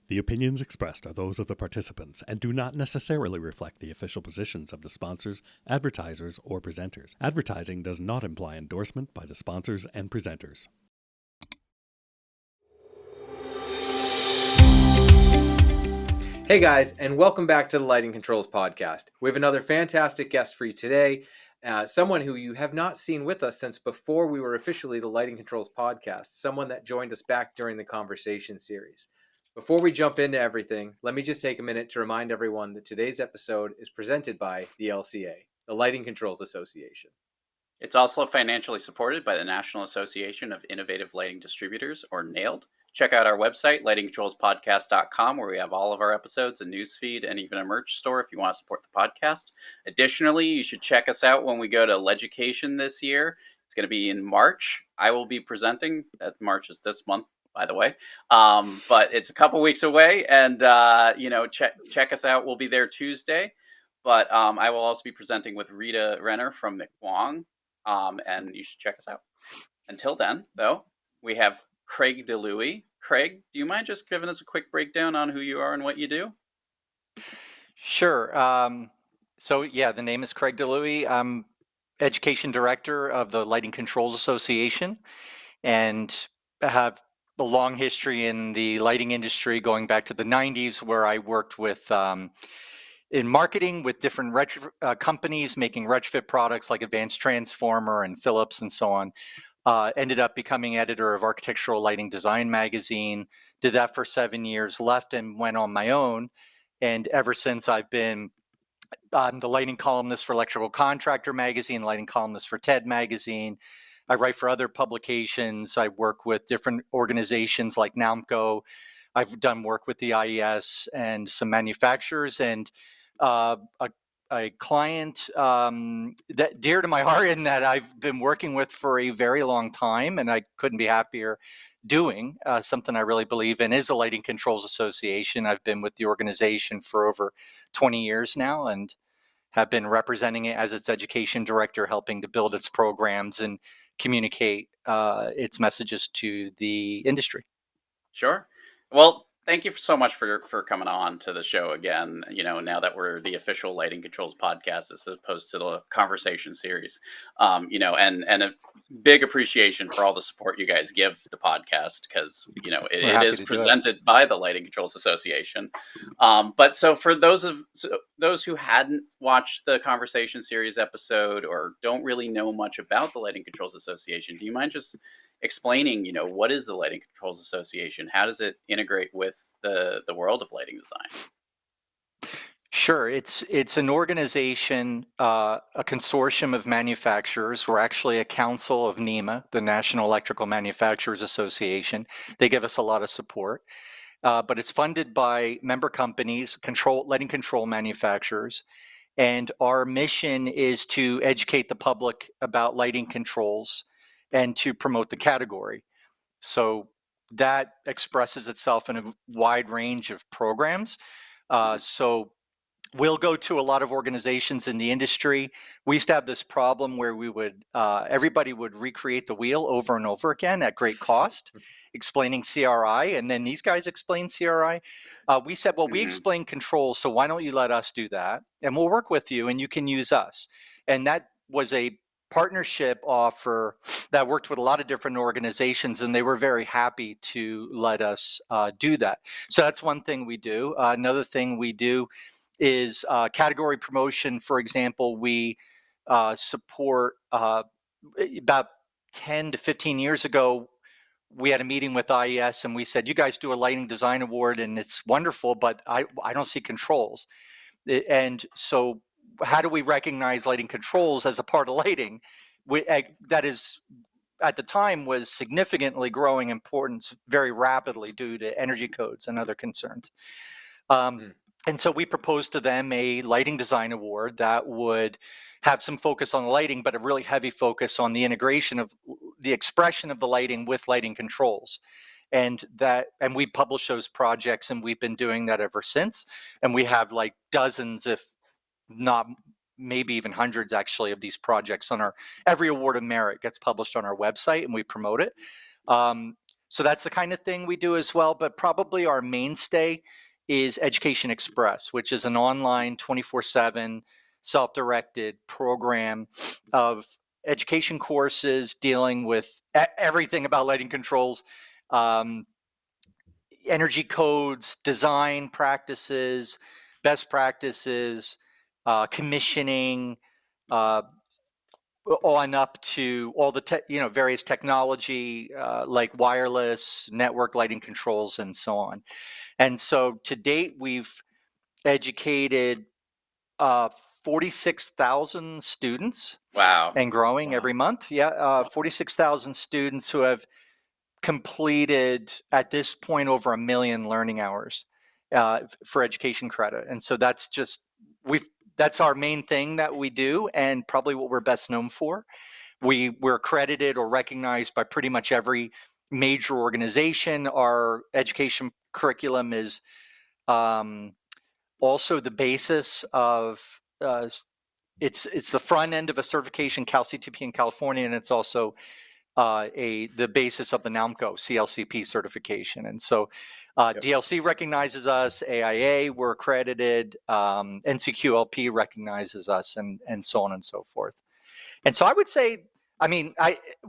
The opinions expressed are those of the participants and do not necessarily reflect the official positions of the sponsors, advertisers, or presenters. Advertising does not imply endorsement by the sponsors and presenters. Hey guys, and welcome back to the Lighting Controls Podcast. We have another fantastic guest for you today, someone who you have not seen with us since before we were officially the Lighting Controls Podcast, someone that joined us back during the conversation series. Before we jump into everything, let me just take a minute to remind everyone that today's episode is presented by the LCA, the Lighting Controls Association. It's also financially supported by the National Association of Innovative Lighting Distributors, or NAILD. Check out our website, lightingcontrolspodcast.com, where we have all of our episodes, a newsfeed, and even a merch store if you want to support the podcast. Additionally, you should check us out when we go to Leducation this year. It's going to be in March. I will be presenting. March is this month, by the way. But it's a couple weeks away, and check us out. We'll be there Tuesday. But I will also be presenting with Rita Renner from McWong, and you should check us out. Until then, though, we have Craig DiLouie. Craig, do you mind just giving us a quick breakdown on who you are and what you do? Sure. The name is Craig DiLouie. I'm Education Director of the Lighting Controls Association, and have a long history in the lighting industry going back to the 90s, where I worked with in marketing with different companies making retrofit products like Advanced Transformer and Philips and so on. Ended up becoming editor of Architectural Lighting Design magazine, did that for 7 years, left and went on my own. And ever since, I've been the lighting columnist for Electrical Contractor magazine, lighting columnist for TED magazine. I write for other publications. I work with different organizations like NAMCO. I've done work with the IES and some manufacturers, and a client that dear to my heart and that I've been working with for a very long time, and I couldn't be happier doing something I really believe in, is the Lighting Controls Association. I've been with the organization for over 20 years now and have been representing it as its education director, helping to build its programs and communicate its messages to the industry. Sure. Well, thank you so much for coming on to the show again. Now that we're the official Lighting Controls Podcast as opposed to the conversation series, and a big appreciation for all the support you guys give the podcast, because it is presented by the Lighting Controls Association. But so for those who hadn't watched the conversation series episode or don't really know much about the Lighting Controls Association, do you mind just explaining, what is the Lighting Controls Association? How does it integrate with the world of lighting design? Sure. It's an organization, a consortium of manufacturers. We're actually a council of NEMA, the National Electrical Manufacturers Association. They give us a lot of support, but it's funded by member companies, lighting control manufacturers. And our mission is to educate the public about lighting controls and to promote the category. So that expresses itself in a wide range of programs. So we'll go to a lot of organizations in the industry. We used to have this problem where we would, everybody would recreate the wheel over and over again at great cost, explaining CRI, and then these guys explain CRI. We said, well, we explain controls, so why don't you let us do that? And we'll work with you, and you can use us. And that was a partnership offer that worked with a lot of different organizations, and they were very happy to let us do that. So that's one thing we do. Another thing we do is category promotion. For example, we support about 10 to 15 years ago, we had a meeting with IES and we said, you guys do a lighting design award and it's wonderful, but I don't see controls. And so how do we recognize lighting controls as a part of lighting? That is, at the time, was significantly growing importance very rapidly due to energy codes and other concerns. And so we proposed to them a lighting design award that would have some focus on lighting, but a really heavy focus on the integration of the expression of the lighting with lighting controls. And we publish those projects, and we've been doing that ever since. And we have like dozens, if not maybe even hundreds actually, of these projects on every award of merit gets published on our website, and we promote it. So that's the kind of thing we do as well. But probably our mainstay is Education Express, which is an online 24/7 self-directed program of education courses dealing with everything about lighting controls, energy codes, design practices, best practices, commissioning, on up to all the various technology like wireless, network lighting controls, and so on. And so to date, we've educated 46,000 students. Wow. And growing Wow. every month. Yeah, 46,000 students who have completed at this point over 1 million learning hours for education credit. And so that's our main thing that we do, and probably what we're best known for. We're accredited or recognized by pretty much every major organization. Our education curriculum is also the basis of it's the front end of a certification, CLCP in California, and it's also the basis of the NAMCO CLCP certification. And so DLC recognizes us, AIA, we're accredited, NCQLP recognizes us, and so on and so forth. And so I would say, I mean,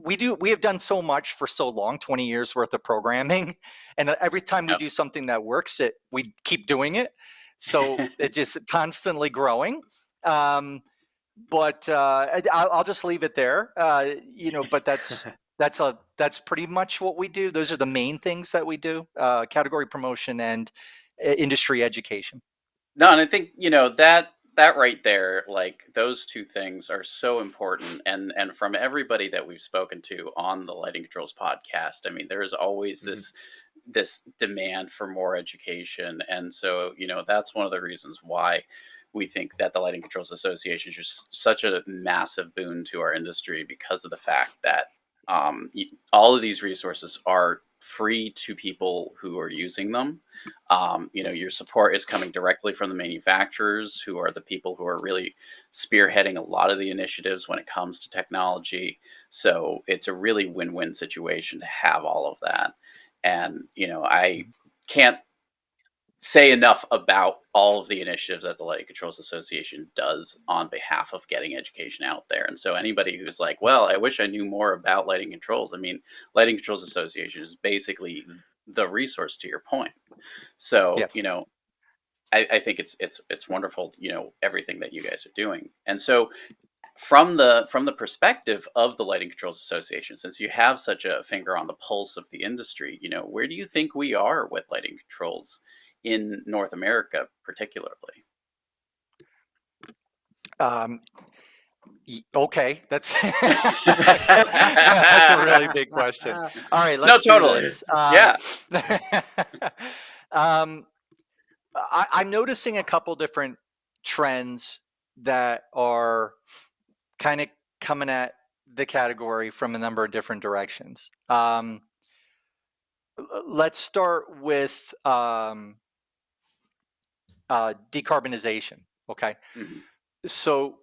we have done so much for so long, 20 years worth of programming, and every time we do something that works, we keep doing it. So it just constantly growing. But I'll just leave it there. But that's pretty much what we do. Those are the main things that we do: category promotion and industry education. No, and I think that right there, like those two things are so important. And from everybody that we've spoken to on the Lighting Controls podcast, I mean, there is always this demand for more education, and so that's one of the reasons why we think that the Lighting Controls Association is just such a massive boon to our industry, because of the fact that all of these resources are free to people who are using them. Your support is coming directly from the manufacturers, who are the people who are really spearheading a lot of the initiatives when it comes to technology. So it's a really win-win situation to have all of that. And, I can't say enough about all of the initiatives that the Lighting Controls Association does on behalf of getting education out there. And so anybody who's like, well, I wish I knew more about lighting controls. I mean, Lighting Controls Association is basically the resource, to your point. So, Yes. I think it's wonderful, everything that you guys are doing. And so from the perspective of the Lighting Controls Association, since you have such a finger on the pulse of the industry, where do you think we are with lighting controls in North America, particularly? Okay, that's that's a really big question. All right, let's do this. Yeah. I'm noticing a couple different trends that are kind of coming at the category from a number of different directions. Let's start with decarbonization. Okay, so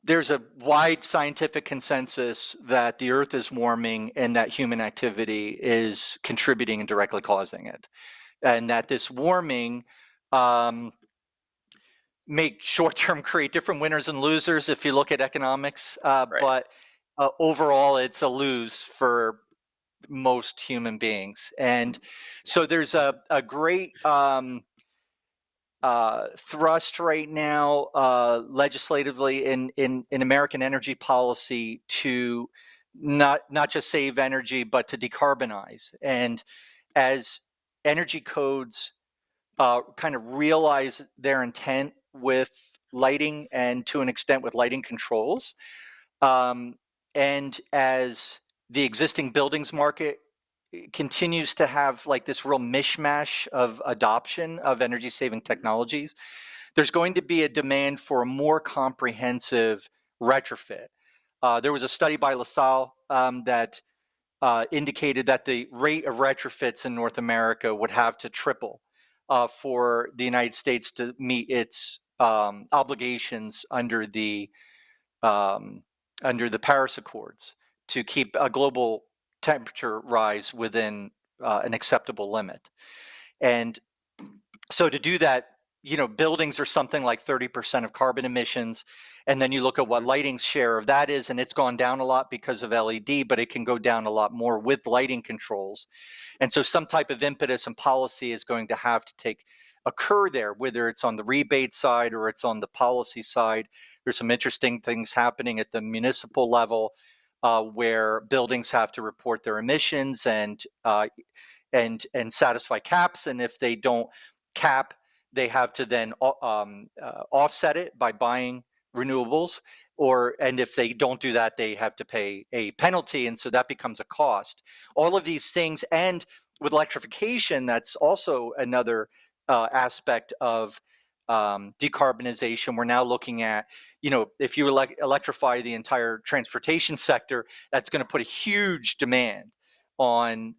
there's a wide scientific consensus that the Earth is warming and that human activity is contributing and directly causing it, and that this warming may short-term create different winners and losers if you look at economics, Right. but overall it's a lose for most human beings. And so there's a great thrust right now legislatively in American energy policy to not just save energy, but to decarbonize. And as energy codes kind of realize their intent with lighting, and to an extent with lighting controls, and as the existing buildings market continues to have like this real mishmash of adoption of energy saving technologies, there's going to be a demand for a more comprehensive retrofit. There was a study by LaSalle that indicated that the rate of retrofits in North America would have to triple for the United States to meet its obligations under the under the Paris Accords to keep a global temperature rise within an acceptable limit. And so to do that, buildings are something like 30% of carbon emissions. And then you look at what lighting's share of that is, and it's gone down a lot because of LED, but it can go down a lot more with lighting controls. And so some type of impetus and policy is going to have to occur there, whether it's on the rebate side or it's on the policy side. There's some interesting things happening at the municipal level where buildings have to report their emissions and satisfy caps. And if they don't cap, they have to then offset it by buying renewables, and if they don't do that, they have to pay a penalty, and so that becomes a cost. All of these things, and with electrification, that's also another aspect of decarbonization. We're now looking at, if you electrify the entire transportation sector, that's going to put a huge demand on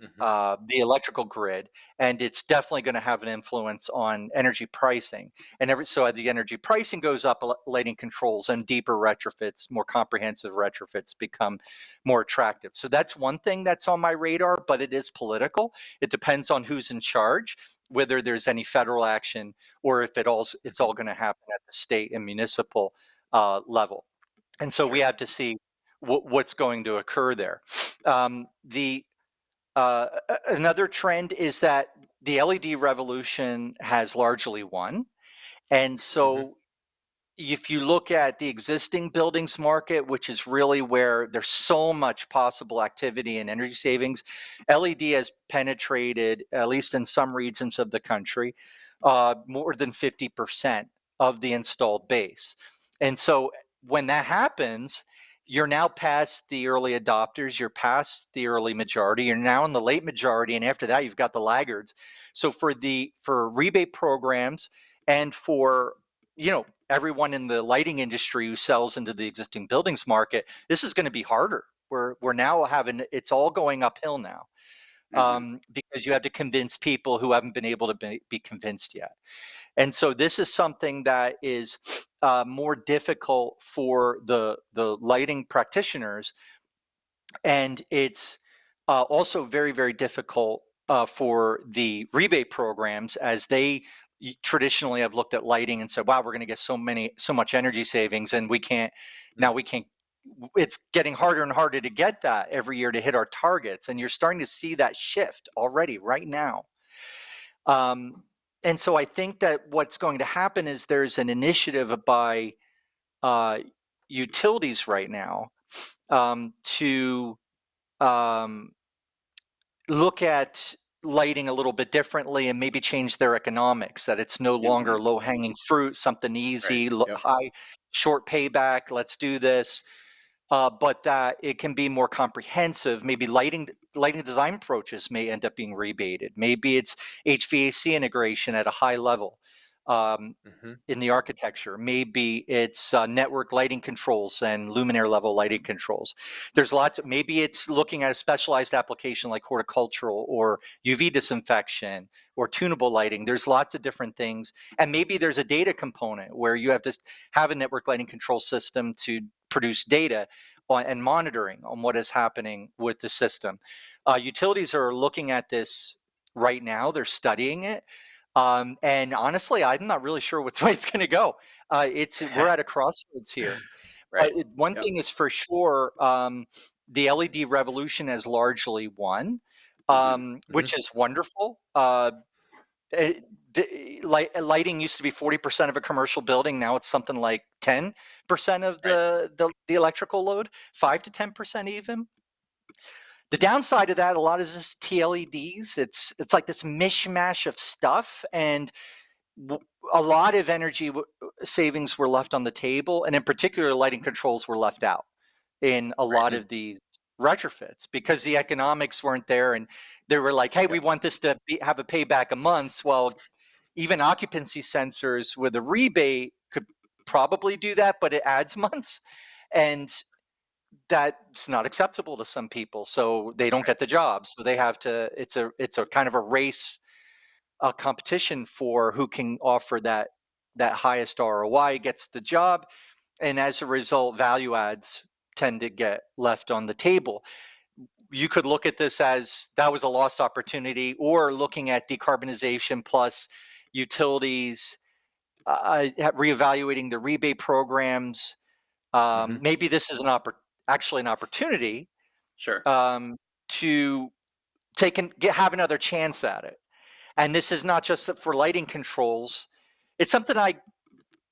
the electrical grid, and it's definitely going to have an influence on energy pricing. And so as the energy pricing goes up, lighting controls and deeper retrofits, more comprehensive retrofits become more attractive. So that's one thing that's on my radar, but it is political. It depends on who's in charge, whether there's any federal action or if it's all going to happen at the state and municipal level. And so we have to see what's going to occur there. Another trend is that the LED revolution has largely won. And so if you look at the existing buildings market, which is really where there's so much possible activity and energy savings, LED has penetrated, at least in some regions of the country, more than 50% of the installed base. And so when that happens, you're now past the early adopters, you're past the early majority, you're now in the late majority, and after that, you've got the laggards. So for rebate programs and for everyone in the lighting industry who sells into the existing buildings market, this is going to be harder. We're now it's all going uphill now because you have to convince people who haven't been able to be convinced yet. And so this is something that is more difficult for the lighting practitioners, and it's also very, very difficult for the rebate programs, as they traditionally have looked at lighting and said, wow, we're going to get so much energy savings, and we can't. It's getting harder and harder to get that every year to hit our targets, and you're starting to see that shift already right now. And so I think that what's going to happen is there's an initiative by utilities right now to look at lighting a little bit differently and maybe change their economics, that it's no longer low-hanging fruit, something easy, high, short payback, let's do this. But that it can be more comprehensive. Maybe lighting design approaches may end up being rebated. Maybe it's HVAC integration at a high level in the architecture. Maybe it's network lighting controls and luminaire level lighting controls. There's maybe it's looking at a specialized application like horticultural or UV disinfection or tunable lighting. There's lots of different things. And maybe there's a data component where you have to have a network lighting control system to produce data and monitoring on what is happening with the system. Utilities are looking at this right now. They're studying it. And honestly, I'm not really sure which way it's going to go. We're at a crossroads here. But one thing is for sure, the LED revolution has largely won, which is wonderful. Lighting used to be 40% of a commercial building. Now it's something like 10% of the electrical load, 5 to 10% even. The downside of that, a lot of this TLEDs. It's like this mishmash of stuff, and a lot of energy savings were left on the table, and in particular, lighting controls were left out in a lot of these retrofits because the economics weren't there, and they were like, hey, we want this to have a payback of months. Well, even occupancy sensors with a rebate could probably do that, but it adds months, and that's not acceptable to some people, so they don't get the job. So they have to. It's a kind of a race, a competition for who can offer that highest ROI gets the job, and as a result, value adds tend to get left on the table. You could look at this as that was a lost opportunity, or looking at decarbonization plus utilities, reevaluating the rebate programs. Maybe this is actually an opportunity Sure. to have another chance at it. And this is not just for lighting controls. It's something I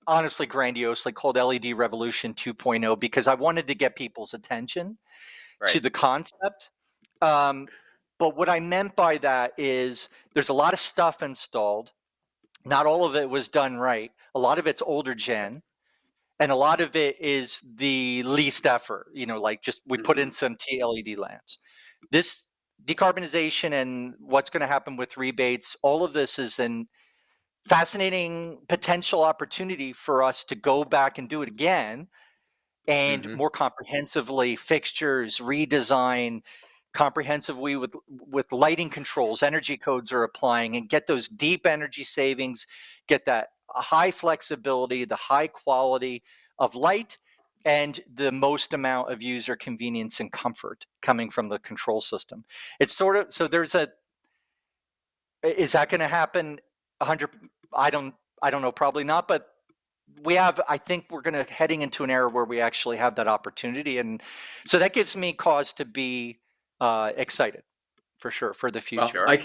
honestly grandiosely called LED Revolution 2.0 because I wanted to get people's attention to the concept. But what I meant by that is there's a lot of stuff installed. Not all of it was done right. A lot of it's older gen. And a lot of it is the least effort, like just we put in some LED lamps. This decarbonization and what's going to happen with rebates, all of this is an fascinating potential opportunity for us to go back and do it again and more comprehensively, fixtures, redesign, comprehensively with lighting controls, energy codes are applying, and get those deep energy savings, get that high flexibility, the high quality of light, and the most amount of user convenience and comfort coming from the control system. It's sort of, so there's is that going to happen 100? I don't know, probably not, but I think we're heading into an era where we actually have that opportunity. And so that gives me cause to be excited for sure for the future. Well,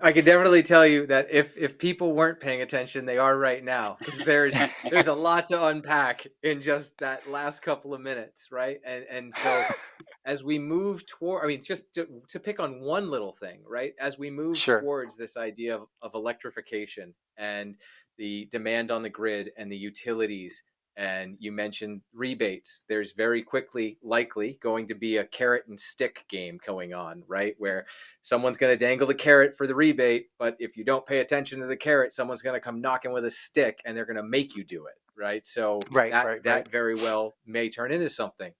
I could definitely tell you that if people weren't paying attention, they are right now, because there's a lot to unpack in just that last couple of minutes, right? And so as we move toward, I mean, just to pick on one little thing, right? As we move towards this idea of electrification and the demand on the grid and the utilities, and you mentioned rebates, there's very quickly likely going to be a carrot and stick game going on, right? Where someone's going to dangle the carrot for the rebate, but if you don't pay attention to the carrot, someone's going to come knocking with a stick and they're going to make you do it, right? So that very well may turn into something.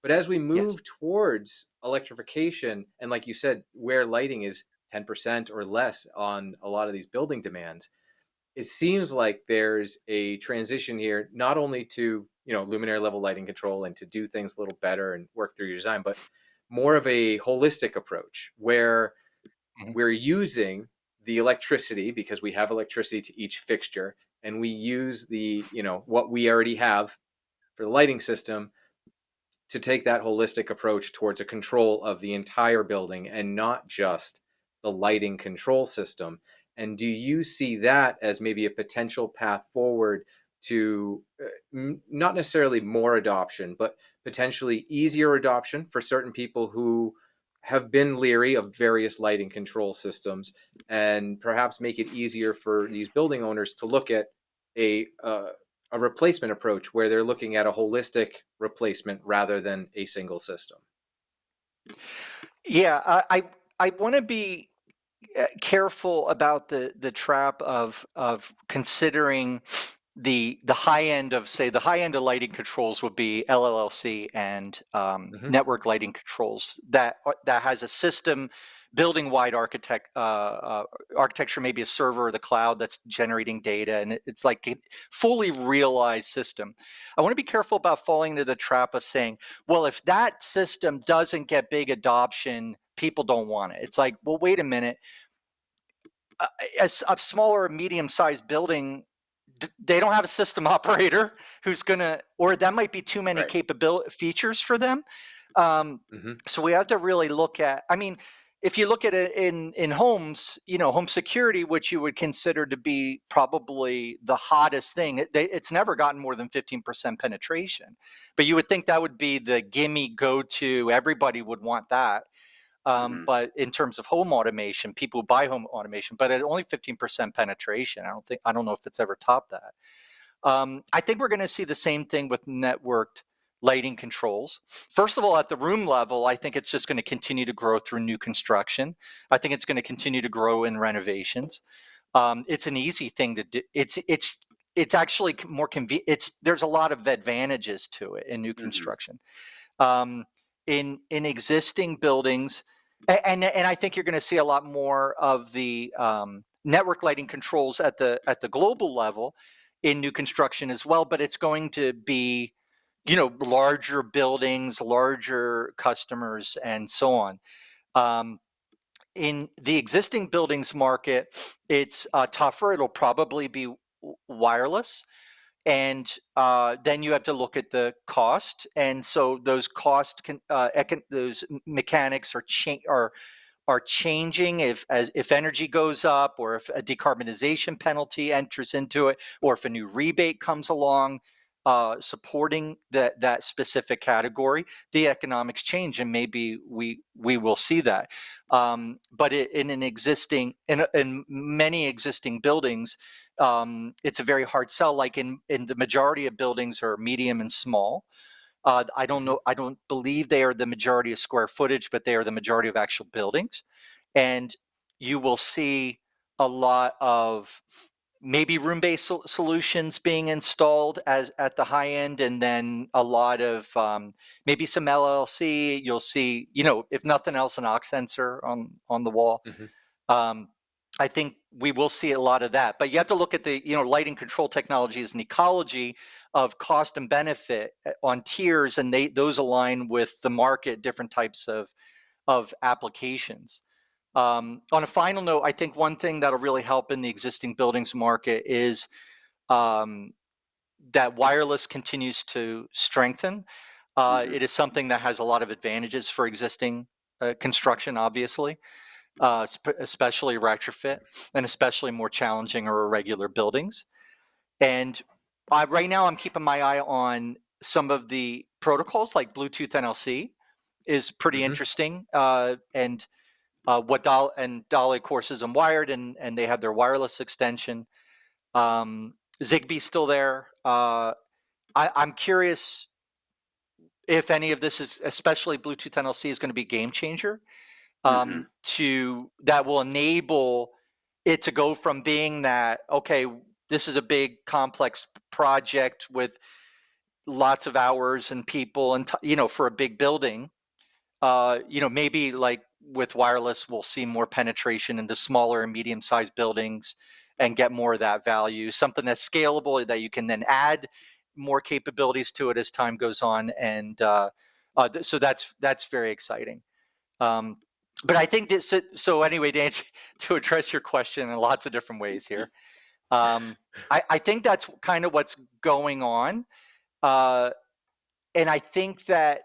But as we move towards electrification, and like you said, where lighting is 10% or less on a lot of these building demands, it seems like there's a transition here, not only to, luminary level lighting control and to do things a little better and work through your design, but more of a holistic approach where we're using the electricity, because we have electricity to each fixture, and we use the, what we already have for the lighting system to take that holistic approach towards a control of the entire building and not just the lighting control system. And do you see that as maybe a potential path forward to not necessarily more adoption, but potentially easier adoption for certain people who have been leery of various lighting control systems, and perhaps make it easier for these building owners to look at a replacement approach where they're looking at a holistic replacement rather than a single system? Yeah, I want to be careful about the trap of considering the high end of, say, the high end of lighting controls would be LLC and network lighting controls that has a system building wide architecture, maybe a server or the cloud that's generating data, and it's like a fully realized system. I want to be careful about falling into the trap of saying, well, if that system doesn't get big adoption, people don't want it. It's like, well, wait a minute. As a smaller, medium-sized building, they don't have a system operator who's gonna, or that might be too many features for them. So we have to really look at, I mean, if you look at it in homes, home security, which you would consider to be probably the hottest thing, it's never gotten more than 15% penetration. But you would think that would be the gimme go-to, everybody would want that. But in terms of home automation, people who buy home automation, but at only 15% penetration, I don't know if it's ever topped that. I think we're going to see the same thing with networked lighting controls. First of all, at the room level, I think it's just going to continue to grow through new construction. I think it's going to continue to grow in renovations. It's an easy thing to do. It's actually more convenient. There's a lot of advantages to it in new construction. In existing buildings, and I think you're going to see a lot more of the network lighting controls at the global level in new construction as well. But it's going to be larger buildings, larger customers, and so on. In the existing buildings market, it's tougher. It'll probably be wireless. And then you have to look at the cost, and so those cost those mechanics are changing if energy goes up, or if a decarbonization penalty enters into it, or if a new rebate comes along supporting that specific category. The economics change, and maybe we will see that. But in many existing buildings, it's a very hard sell. Like in the majority of buildings are medium and small. I don't know. I don't believe they are the majority of square footage, but they are the majority of actual buildings. And you will see a lot of maybe room-based solutions being installed at the high end, and then a lot of maybe some LLC. You'll see, if nothing else, an aux sensor on the wall. Mm-hmm. I think we will see a lot of that, but you have to look at the lighting control technology as an ecology of cost and benefit on tiers, and those align with the market, different types of applications. On a final note, I think one thing that'll really help in the existing buildings market is that wireless continues to strengthen. Mm-hmm. It is something that has a lot of advantages for existing construction, obviously. Especially retrofit, and especially more challenging or irregular buildings. And right now I'm keeping my eye on some of the protocols, like Bluetooth NLC is pretty mm-hmm. interesting. And what DiLouie, of course, is wired, and they have their wireless extension. Zigbee's still there. I'm curious if any of this is, especially Bluetooth NLC, is going to be a game changer. Mm-hmm. That will enable it to go from being that, okay, this is a big complex project with lots of hours and people, and for a big building, maybe like with wireless, we'll see more penetration into smaller and medium-sized buildings and get more of that value, something that's scalable, that you can then add more capabilities to it as time goes on. And so that's very exciting. But I think this. So anyway, to address your question in lots of different ways here, I think that's kind of what's going on, and I think that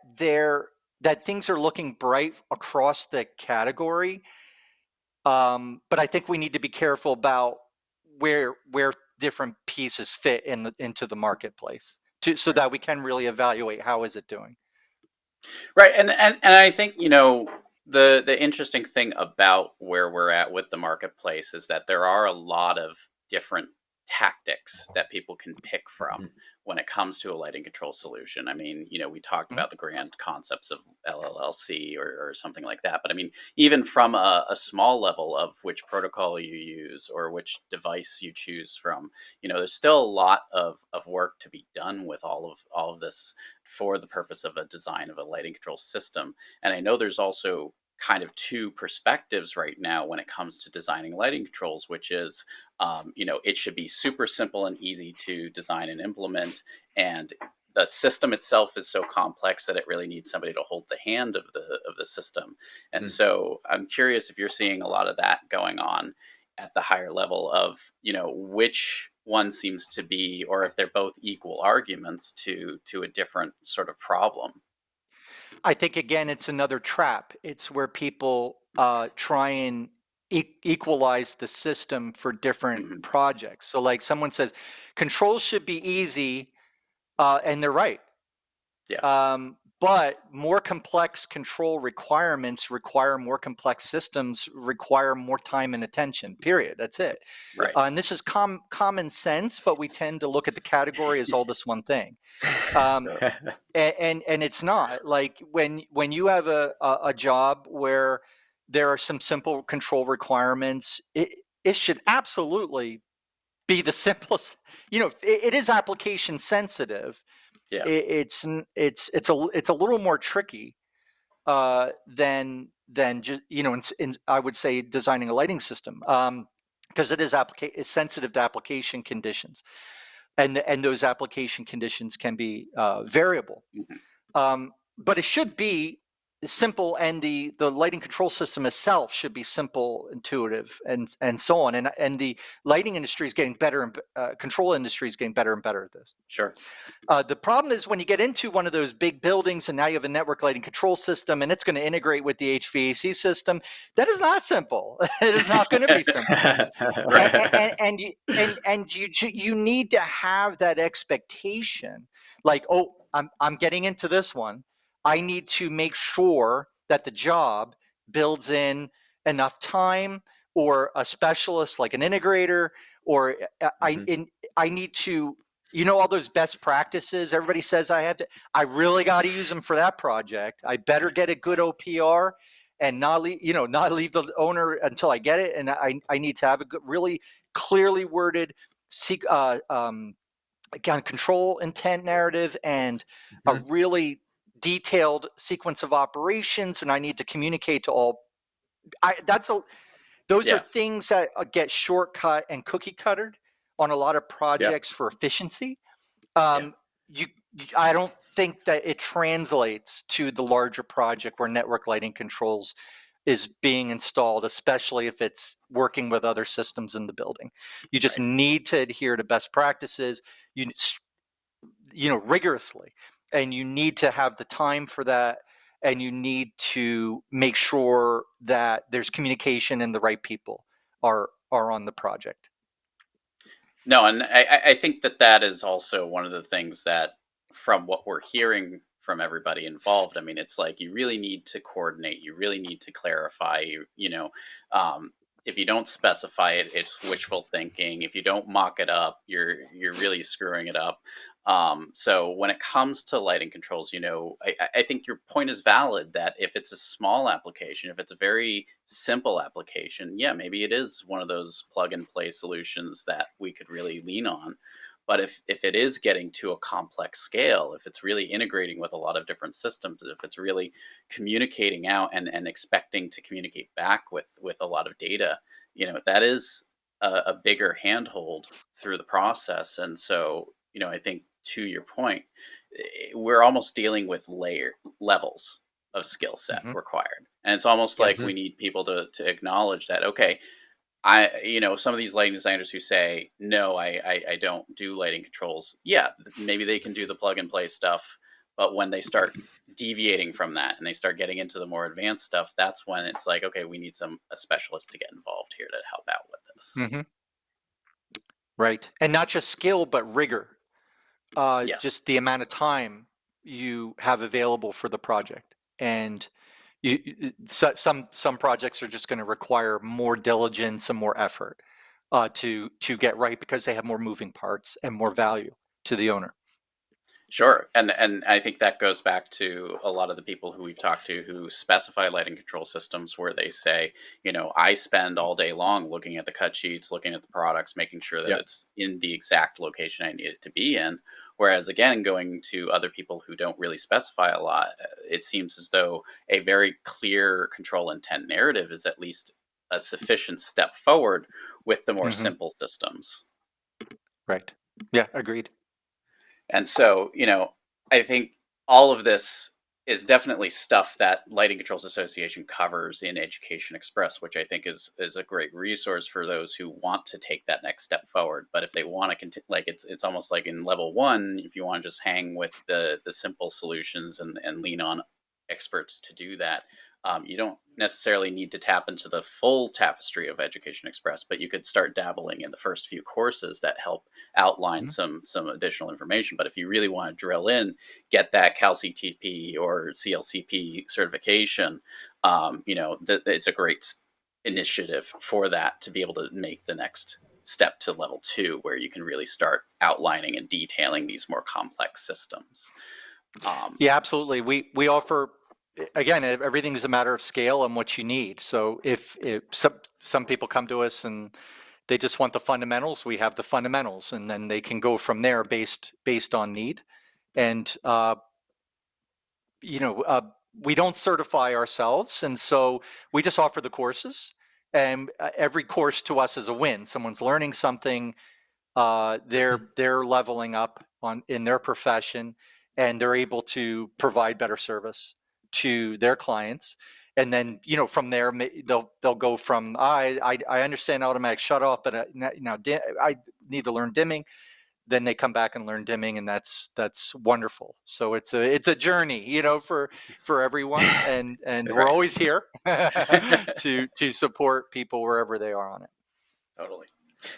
things are looking bright across the category. But I think we need to be careful about where different pieces fit into the marketplace, so that we can really evaluate how is it doing. Right, and I think the interesting thing about where we're at with the marketplace is that there are a lot of different tactics that people can pick from when it comes to a lighting control solution. I mean, we talked about the grand concepts of LLC or something like that, but I mean, even from a small level of which protocol you use or which device you choose from, there's still a lot of work to be done with all of this for the purpose of a design of a lighting control system. And I know there's also kind of two perspectives right now when it comes to designing lighting controls, which is, it should be super simple and easy to design and implement. And the system itself is so complex that it really needs somebody to hold the hand of the system. And so I'm curious if you're seeing a lot of that going on at the higher level of, which one seems to be, or if they're both equal arguments to a different sort of problem. I think, again, it's another trap. It's where people try and equalize the system for different projects. So like someone says, controls should be easy, and they're right. Yeah. But more complex control requirements require more complex systems, require more time and attention, period. That's it. Right. And this is common sense, but we tend to look at the category as all this one thing. And it's not. Like when you have a job where there are some simple control requirements, it should absolutely be the simplest. It is application sensitive. Yeah. It's a little more tricky than just in I would say designing a lighting system, because it is sensitive to application conditions. and those application conditions can be variable. But it should be simple, and the lighting control system itself should be simple, intuitive, and so on. And the lighting industry is getting better, and control industry is getting better and better at this. Sure. The problem is when you get into one of those big buildings and now you have a network lighting control system and it's going to integrate with the HVAC system. That is not simple. It is not going to be simple. And you need to have that expectation, like, oh, I'm getting into this one. I need to make sure that the job builds in enough time, or a specialist like an integrator, or I need to, all those best practices everybody says I really got to use them for that project. I better get a good OPR and not leave the owner until I get it. And I need to have a good, really clearly worded again, control intent narrative, and a really detailed sequence of operations. And I need to communicate to all. Those are things that get shortcut and cookie cuttered on a lot of projects for efficiency. I don't think that it translates to the larger project where network lighting controls is being installed, especially if it's working with other systems in the building. You just need to adhere to best practices, rigorously, and you need to have the time for that, and you need to make sure that there's communication and the right people are on the project. No, and I think that is also one of the things that, from what we're hearing from everybody involved, I mean, it's like you really need to coordinate, you really need to clarify, if you don't specify it, it's wishful thinking. If you don't mock it up, you're really screwing it up. So when it comes to lighting controls, I think your point is valid that if it's a small application, if it's a very simple application, maybe it is one of those plug and play solutions that we could really lean on. But if it is getting to a complex scale, if it's really integrating with a lot of different systems, if it's really communicating out and expecting to communicate back with a lot of data, that is a bigger handhold through the process. And so, I think to your point, we're almost dealing with levels of skill set required. And it's almost like we need people to acknowledge that, okay, some of these lighting designers who say, no, I don't do lighting controls. Yeah, maybe they can do the plug and play stuff. But when they start deviating from that and they start getting into the more advanced stuff, that's when it's like, okay, we need a specialist to get involved here to help out with this. Right. And not just skill, but rigor. Just the amount of time you have available for the project. And some projects are just going to require more diligence and more effort to get right, because they have more moving parts and more value to the owner. Sure. And I think that goes back to a lot of the people who we've talked to who specify lighting control systems, where they say, I spend all day long looking at the cut sheets, looking at the products, making sure that it's in the exact location I need it to be in. Whereas, again, going to other people who don't really specify a lot, it seems as though a very clear control intent narrative is at least a sufficient step forward with the more simple systems. Right. Yeah, agreed. And so, I think all of this is definitely stuff that Lighting Controls Association covers in Education Express, which I think is a great resource for those who want to take that next step forward. But if they want to continue, like it's almost like in level 1, if you want to just hang with the simple solutions and lean on experts to do that, you don't necessarily need to tap into the full tapestry of Education Express, but you could start dabbling in the first few courses that help outline some additional information. But if you really want to drill in, get that CalCTP or CLCP certification, it's a great initiative for that to be able to make the next step to level 2, where you can really start outlining and detailing these more complex systems. Yeah, absolutely. We offer, again, everything is a matter of scale and what you need. So if some people come to us and they just want the fundamentals, we have the fundamentals, and then they can go from there based on need. And we don't certify ourselves, and so we just offer the courses. And every course to us is a win. Someone's learning something. they're leveling up in their profession, and they're able to provide better service to their clients. And then, from there, they'll go from I understand automatic shut off, but I need to learn dimming. Then they come back and learn dimming, and that's wonderful. So it's a journey, for everyone, and we're always here to support people wherever they are on it. Totally.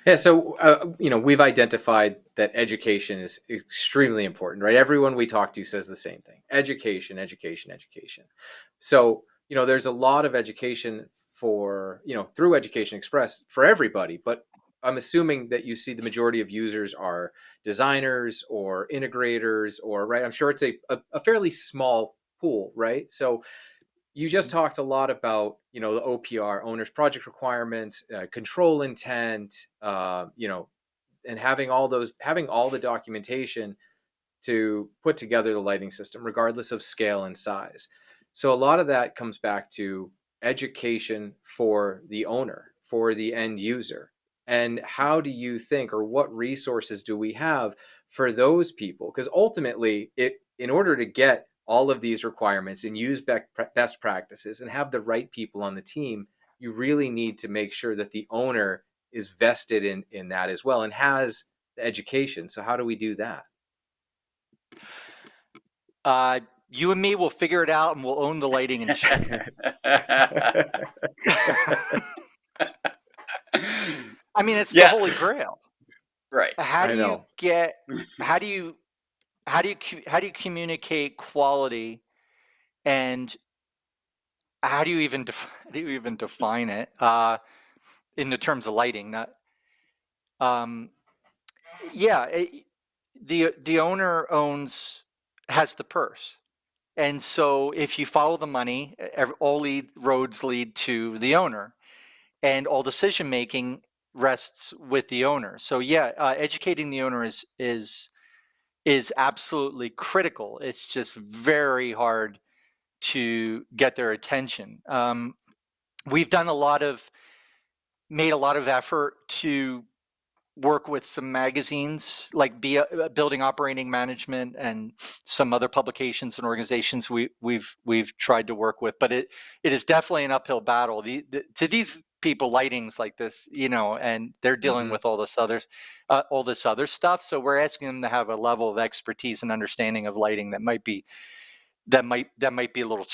Yeah, so we've identified that education is extremely important, right? Everyone we talk to says the same thing: education, education, education. So there's a lot of education for through Education Express for everybody, but I'm assuming that you see the majority of users are designers or integrators, or right. I'm sure it's a fairly small pool, right? So you just talked a lot about the OPR, owner's project requirements, control intent, and having all the documentation to put together the lighting system, regardless of scale and size. So a lot of that comes back to education for the owner, for the end user. And how do you think, or what resources do we have for those people? Because ultimately, in order to get all of these requirements and use best practices and have the right people on the team, you really need to make sure that the owner is vested in that as well and has the education. So how do we do that? You and me will figure it out, and we'll own the lighting industry. I mean, it's the holy grail, right? How do you communicate quality, and how do you even define it in the terms of lighting? Not, the owner has the purse. And so if you follow the money, all roads lead to the owner, and all decision making rests with the owner. So educating the owner is absolutely critical. It's just very hard to get their attention. We've made a lot of effort to work with some magazines like Building Operating Management and some other publications and organizations we've tried to work with, but it is definitely an uphill battle. To these people, lighting's like this, and they're dealing with all this other stuff. So we're asking them to have a level of expertise and understanding of lighting that might be a little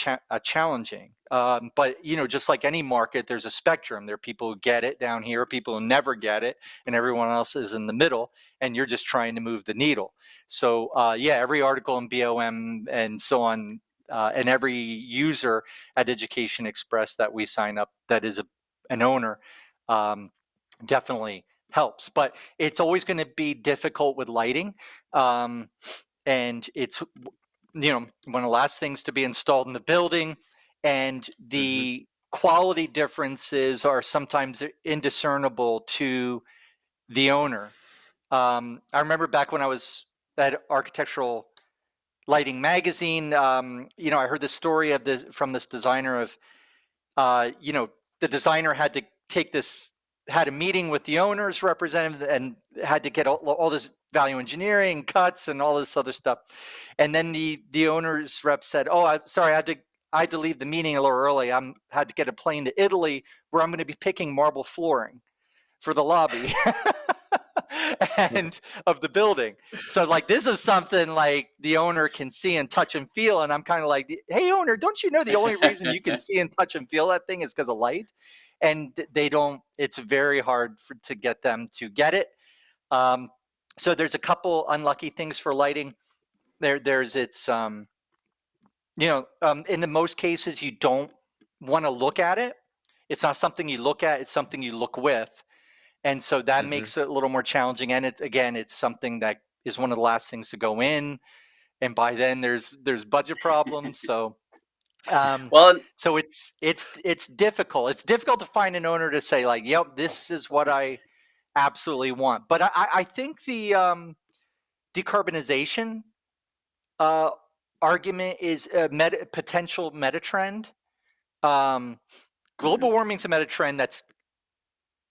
challenging. But just like any market, there's a spectrum. There are people who get it down here, people who never get it, and everyone else is in the middle, and you're just trying to move the needle. So every article in BOM and so on, and every user at Education Express that we sign up that is an owner definitely helps. But it's always going to be difficult with lighting, and it's one of the last things to be installed in the building, and the quality differences are sometimes indiscernible to the owner. I remember back when I was at Architectural Lighting Magazine, I heard the story from this designer of, the designer had a meeting with the owner's representative and had to get all this value engineering cuts and all this other stuff. And then the owner's rep said, "Oh, I'm sorry, I had to leave the meeting a little early. Had to get a plane to Italy where I'm going to be picking marble flooring for the lobby." and of the building. So this is something like the owner can see and touch and feel. And I'm kind of like, hey, owner, don't you know the only reason you can see and touch and feel that thing is because of light? And they don't, it's very hard to get them to get it. So there's a couple unlucky things for lighting. There's its, in the most cases, you don't want to look at it. It's not something you look at, it's something you look with. And so that makes it a little more challenging. And it's something that is one of the last things to go in. And by then there's budget problems. So, so it's difficult. It's difficult to find an owner to say like, yep, this is what I absolutely want. But I think the decarbonization argument is a potential meta trend. Global warming's a meta trend that's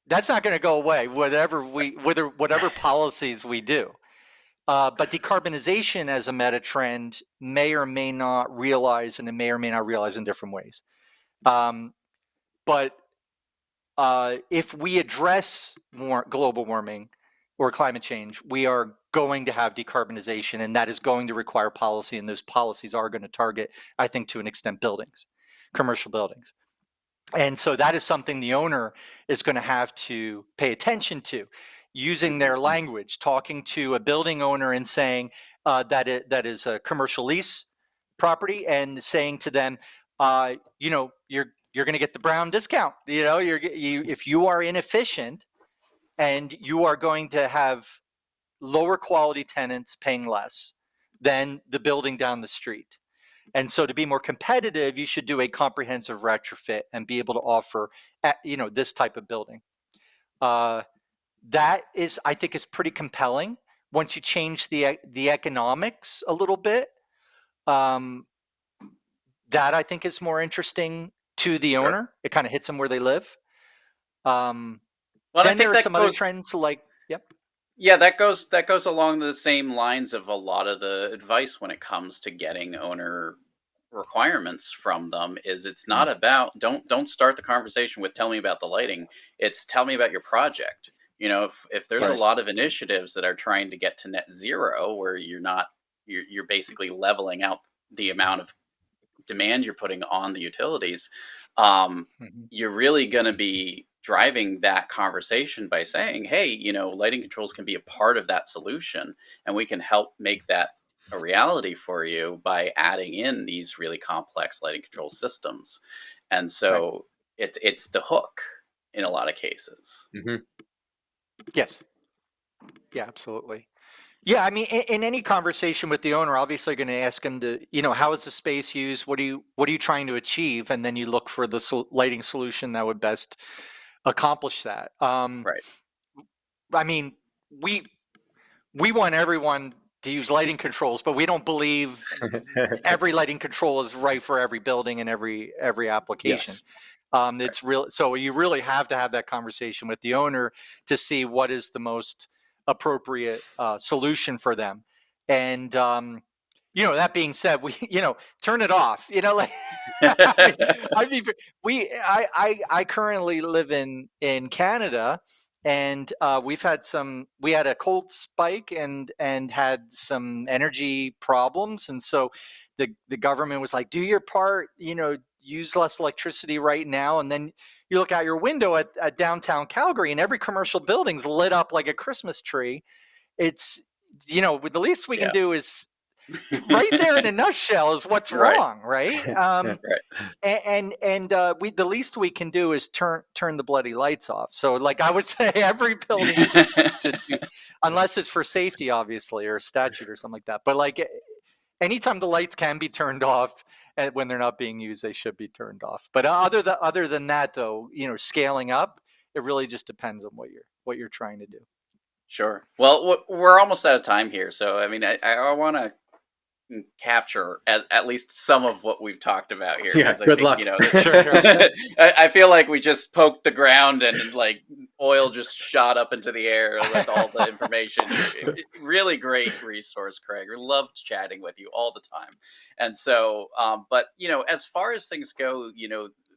That's not going to go away, whatever policies we do. But decarbonization as a meta trend may or may not realize, and it may or may not realize in different ways. But if we address global warming or climate change, we are going to have decarbonization, and that is going to require policy, and those policies are going to target, I think, to an extent, buildings, commercial buildings. And so that is something the owner is going to have to pay attention to, using their language, talking to a building owner and saying that is a commercial lease property, and saying to them, you're going to get the Brown discount. If you are inefficient, and you are going to have lower quality tenants paying less than the building down the street. And so to be more competitive, you should do a comprehensive retrofit and be able to offer, this type of building. That is, I think, is pretty compelling. Once you change the economics a little bit, that I think is more interesting to the owner. It kind of hits them where they live. Then there are some other trends like, yep. Yeah, that goes along the same lines of a lot of the advice when it comes to getting owner requirements from them. Is it's not about don't start the conversation with tell me about the lighting. It's tell me about your project. If there's a lot of initiatives that are trying to get to net zero, where you're basically leveling out the amount of demand you're putting on the utilities, you're really going to be driving that conversation by saying, hey, lighting controls can be a part of that solution, and we can help make that a reality for you by adding in these really complex lighting control systems. And so it's the hook in a lot of cases. Yes. Yeah, absolutely. Yeah, I mean, in any conversation with the owner, obviously going to ask him to, how is the space used? What are you trying to achieve? And then you look for the lighting solution that would best accomplish that. Right. I mean, we want everyone to use lighting controls, but we don't believe every lighting control is right for every building and every application. Yes. It's real. So you really have to have that conversation with the owner to see what is the most appropriate solution for them. And that being said, we turn it off. I currently live in Canada, and we had a cold spike and had some energy problems, and so the government was like, do your part, use less electricity right now. And then you look out your window at downtown Calgary, and every commercial building's lit up like a Christmas tree. It's, the least we can do is right there in a nutshell is what's wrong, right? The least we can do is turn the bloody lights off. So, like, I would say every building should be, unless it's for safety, obviously, or a statute or something like that. But like, anytime the lights can be turned off, and when they're not being used, they should be turned off. But other than that, though, scaling up, it really just depends on what you're trying to do. Sure. Well, we're almost out of time here, so I mean, I want to capture at least some of what we've talked about here. Yeah, good luck. I feel like we just poked the ground and like oil just shot up into the air with all the information. Really great resource, Craig. We loved chatting with you all the time. And so, but as far as things go,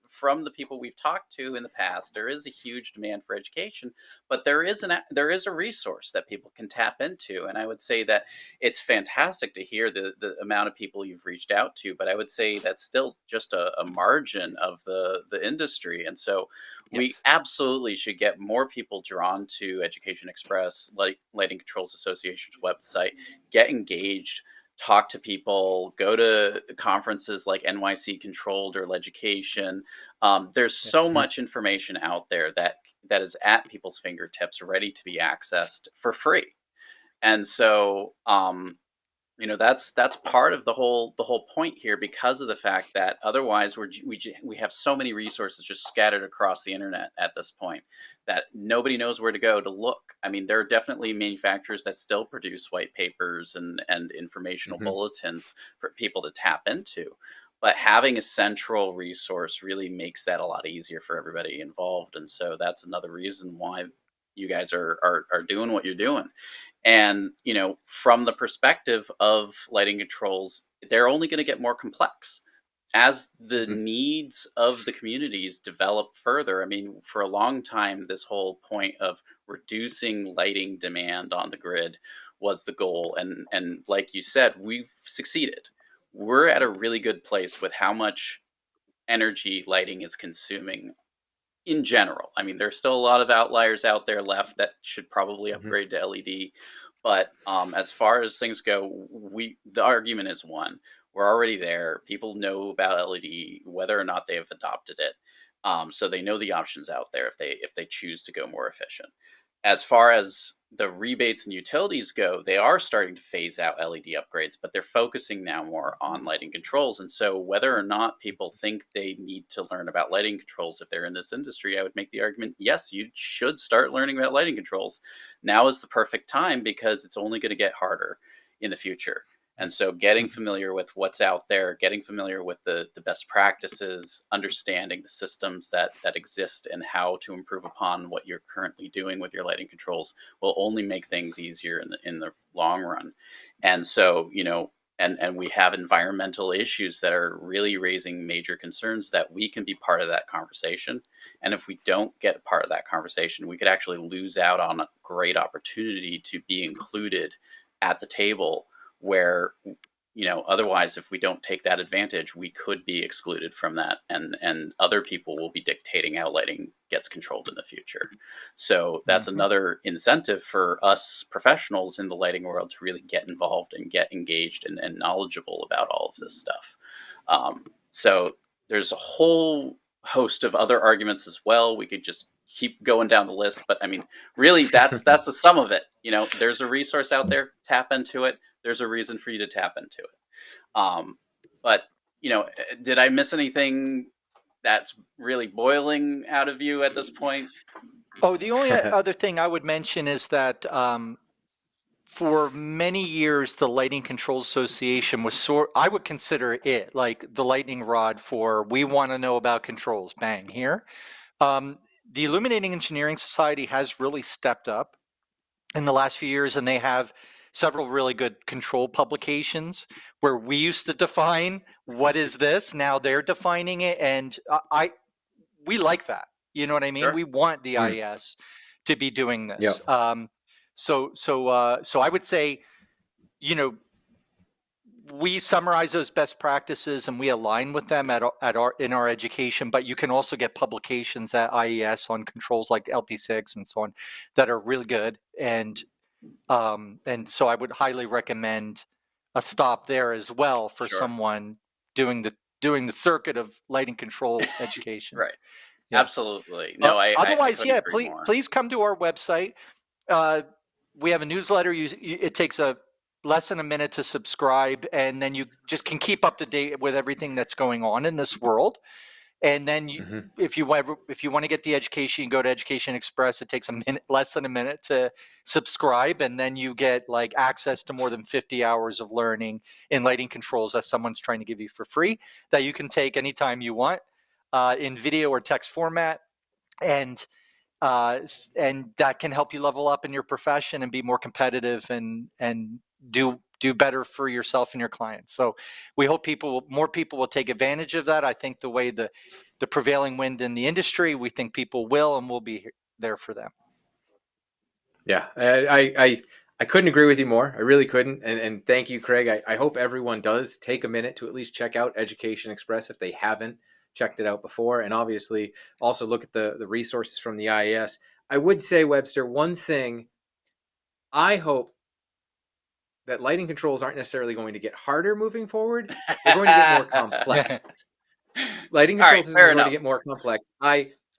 from the people we've talked to in the past, there is a huge demand for education, but there is a resource that people can tap into. And I would say that it's fantastic to hear the amount of people you've reached out to, but I would say that's still just a margin of the industry. And so we absolutely should get more people drawn to Education Express, Lighting Controls Association's website, get engaged, talk to people, go to conferences like NYC Controlled or Leducation. There's so much information out there that is at people's fingertips, ready to be accessed for free. And so, that's part of the whole point here, because of the fact that otherwise we have so many resources just scattered across the internet at this point that nobody knows where to go to look. I mean, there are definitely manufacturers that still produce white papers and informational bulletins for people to tap into, but having a central resource really makes that a lot easier for everybody involved. And so that's another reason why you guys are doing what you're doing. And, from the perspective of lighting controls, they're only going to get more complex as the Mhm. needs of the communities develop further. I mean, for a long time, this whole point of reducing lighting demand on the grid was the goal. And like you said, we've succeeded. We're at a really good place with how much energy lighting is consuming in general. I mean, there's still a lot of outliers out there left that should probably Mhm. upgrade to LED. But as far as things go, the argument is one. We're already there. People know about LED, whether or not they have adopted it. So they know the options out there if they choose to go more efficient. As far as the rebates and utilities go, they are starting to phase out LED upgrades, but they're focusing now more on lighting controls. And so, whether or not people think they need to learn about lighting controls if they're in this industry, I would make the argument yes, you should start learning about lighting controls. Now is the perfect time because it's only going to get harder in the future. And so, getting Mhm. familiar with what's out there, getting familiar with the best practices, understanding the systems that exist and how to improve upon what you're currently doing with your lighting controls will only make things easier in the long run. And so, and we have environmental issues that are really raising major concerns that we can be part of that conversation. And if we don't get part of that conversation, we could actually lose out on a great opportunity to be included at the table where otherwise if we don't take that advantage we could be excluded from that, and other people will be dictating how lighting gets controlled in the future. So that's Mhm. another incentive for us professionals in the lighting world to really get involved and get engaged and knowledgeable about all of this stuff. So there's a whole host of other arguments as well. We could just keep going down the list, but I mean, really, that's the sum of it. There's a resource out there, tap into it. There's a reason for you to tap into it. But did I miss anything that's really boiling out of you at this point? Oh, the only other thing I would mention is that for many years, the Lighting Control Association was I would consider it like the lightning rod for we want to know about controls. Bang, here. The Illuminating Engineering Society has really stepped up in the last few years, and they have several really good control publications where we used to define what is this. Now they're defining it, and we like that. You know what I mean? Sure. We want the Mm. IES to be doing Yep. this. So I would say, you know, we summarize those best practices and we align with them in our education, but you can also get publications at IES on controls like LP6 and so on that are really good. And so I would highly recommend a stop there as well for Sure. someone doing the circuit of lighting control education. Right. Yeah. Absolutely. No, I Otherwise, couldn't yeah, agree more. please come to our website. We have a newsletter. It takes less than a minute to subscribe, and then you just can keep up to date with everything that's going on in this world. And then Mhm. if you want to get the education, you go to Education Express. It takes less than a minute to subscribe, and then you get like access to more than 50 hours of learning in lighting controls that someone's trying to give you for free that you can take anytime you want in video or text format. And that can help you level up in your profession and be more competitive and do better for yourself and your clients. So we hope more people will take advantage of that. I think the way the prevailing wind in the industry, we think people will, and we'll be there for them. Yeah, I couldn't agree with you more. I really couldn't. And thank you, Craig. I hope everyone does take a minute to at least check out Education Express if they haven't checked it out before. And obviously also look at the resources from the IAS. I would say, Webster, one thing I hope that lighting controls aren't necessarily going to get harder moving forward. They're going to get more complex. Lighting All right, control fair systems are going to enough. get more complex.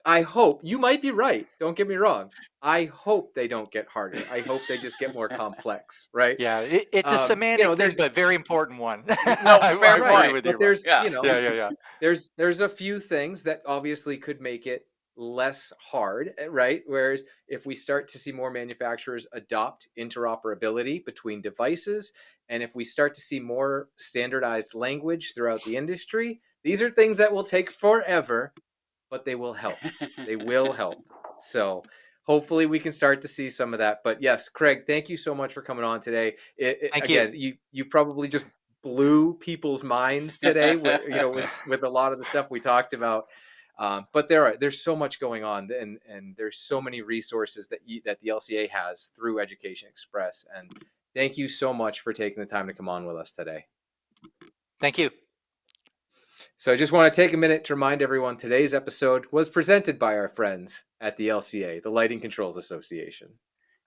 I hope you might be right. Don't get me wrong. I hope they don't get harder. I hope they just get more complex, right? Yeah, it's a semantic thing, There's but very important one. No, I fair agree right, point. with you, but Ron. there's Yeah. Yeah. there's a few things that obviously could make it less hard, right? Whereas if we start to see more manufacturers adopt interoperability between devices, and if we start to see more standardized language throughout the industry, these are things that will take forever, but they will help. They will help. So hopefully we can start to see some of that. But yes, Craig, thank you so much for coming on today. Thank you. Again, you probably just blew people's minds today with, with a lot of the stuff we talked about. But there's so much going on, and there's so many resources that the LCA has through Education Express. And thank you so much for taking the time to come on with us today. Thank you. So I just want to take a minute to remind everyone today's episode was presented by our friends at the LCA, the Lighting Controls Association.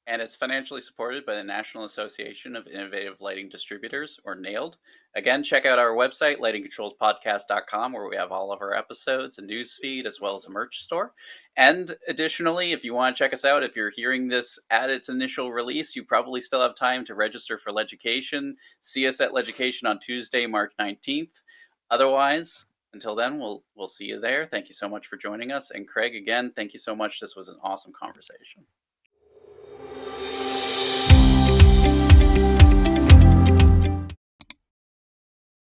And it's financially supported by the National Association of Innovative Lighting Distributors, or NAILD. Again, check out our website, lightingcontrolspodcast.com, where we have all of our episodes, a news feed, as well as a merch store. And additionally, if you want to check us out, if you're hearing this at its initial release, you probably still have time to register for Leducation. See us at Leducation on Tuesday, March 19th. Otherwise, until then, we'll see you there. Thank you so much for joining us. And Craig, again, thank you so much. This was an awesome conversation.